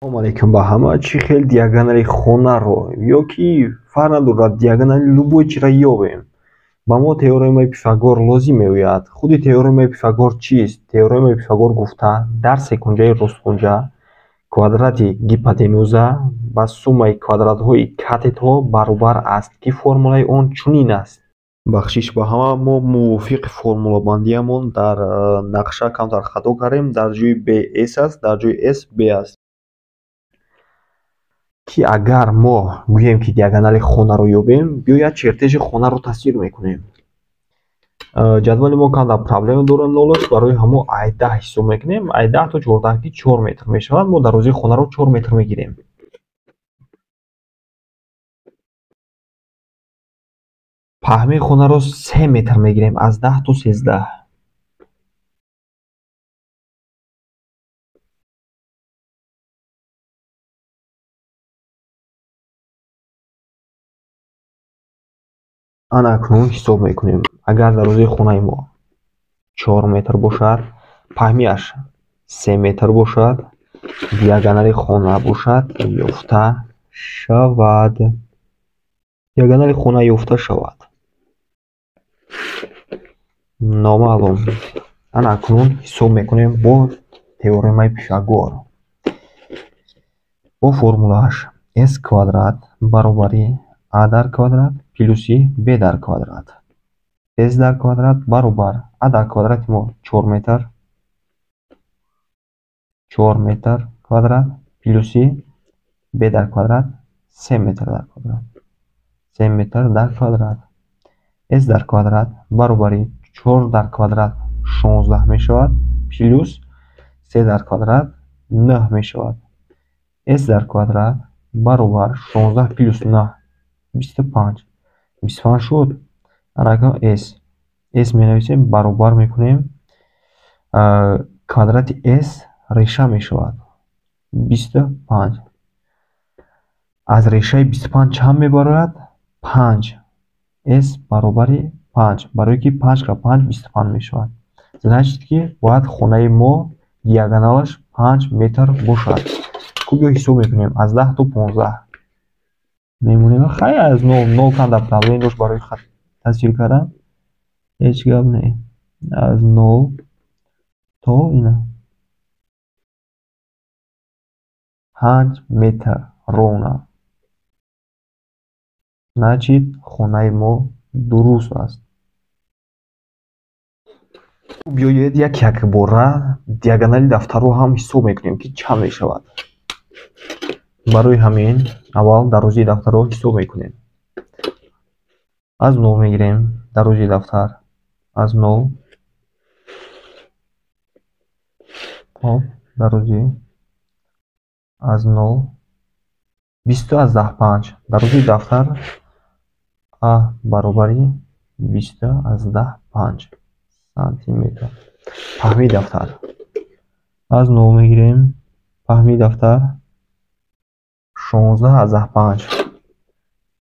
Салом алейкум ба ҳама. Чӣ хел диагонали хонаро ё ки фарқ надорад диагонали любой чиро ёбем. Ба мо теоремаи Пифагор лозим меояд. Худи теоремаи Пифагор чист? Теоремаи Пифагор гуфта дар секунҷаи ростхунҷа квадрати гипотенуза ба суммаи квадратҳои катетҳо баробар аст ки формулаи он чунин аст. Бахшиш ба ҳама, мо мувофиқи формулабандиамон дар нақша камтар хато кардем. Дар ҷои b s аст, дар ҷои s b аст. Ки агар мо гӯем ки диагонали хонаро ёбем, биёяд чертежи хонаро тасвир мекунем. Ҷадвали мо камтар проблема дорад лолос. Барои ҳамо I10 ҳисоб мекунем. I10 то 14 ки 4 метр мешавад. Мо дарозии хонаро 4 метр мегирем. паҳмии хонаро 3 метр мегирем аз 10 то 13. Анакнун ҳисоб мекунем. Агар дарозии хонаи мо 4 метр бошад, паҳмияш 3 метр бошад, диагонали хона бошад, ёфта шавад. Диагонали хона ёфта шавад. Номаълум. Анакнун ҳисоб мекунем бо теоремаи Пифагор. Бо формулааш s квадрат баробари a дар квадрат плюси b дар квадрат. s дар квадрат баробар a дар квадрати мо 4 метр. 4 метр квадрат плюси b дар квадрат 3 метр дар квадрат. 3 метр дар квадрат. s дар квадрат баробари 4 дар квадрат 16 мешавад плюс 3 дар квадрат 9 мешавад. s дар квадрат баробар 16 плюс 9 25. 25 шуд. Анакун s менависем, баробар мекунем. Квадрати s реша мешавад 25. Аз решаи 25 чанд мебарояд? 5. s баробари 5. Барое ки 5 ка 5 25 мешавад. Значит ки бояд хонаи мо диагоналаш 5 метр бошад. Хуб ё ҳисоб мекунем аз 10 то 15. Мемонем хай аз 0 камтар проблем дошт барои хат тасвир кардан. Ҳеҷ гап не. Аз 0 то ина 5 метр ровна. Значит хонаи мо дуруст аст. Биёед як бора диагонали дафтарро ҳам ҳисоб мекунем ки чанд мешавад. Барои ҳамин аввал дарозии дафтарро ҳисоб мекунем. Аз 0 мегирем дарозии дафтар. Аз 0 дарозӣ аз 0 20 аз 10 5. Дарозии дафтар а баробари 20 аз 10 5 сантиметр. Паҳмии дафтар. Аз 0 мегирем. Паҳмии дафтар 16 аз 10 5.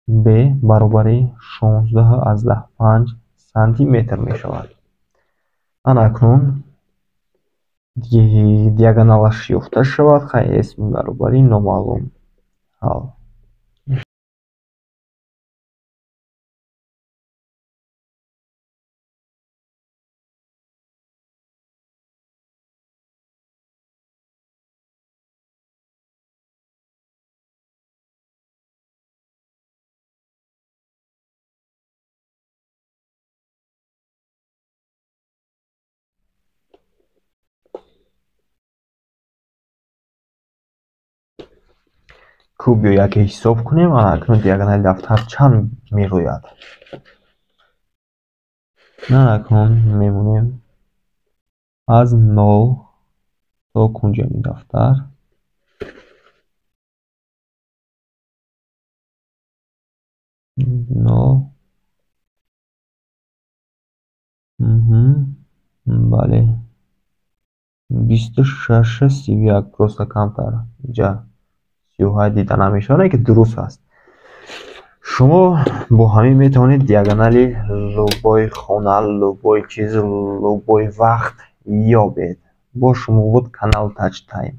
b баробари 16 аз 10 5 сантиметр мешавад. Анакнун диагоналаш ёфта шавад. Хай s баробари номаълум. ҳал. Куб ё яке ҳисоб кунем. Анакнун диагонали дафтар чанд мерояд? Анакнун мемонем аз 0 то кунҷами дафтар бале 26 31 просто камтар ҷа 38 дида намешавад, ки дуруст аст. Шумо бо ҳамин метавонед диагонали любой хона, любой чиз, любой вақт ёбед. Бо шумо буд канал Touch Time.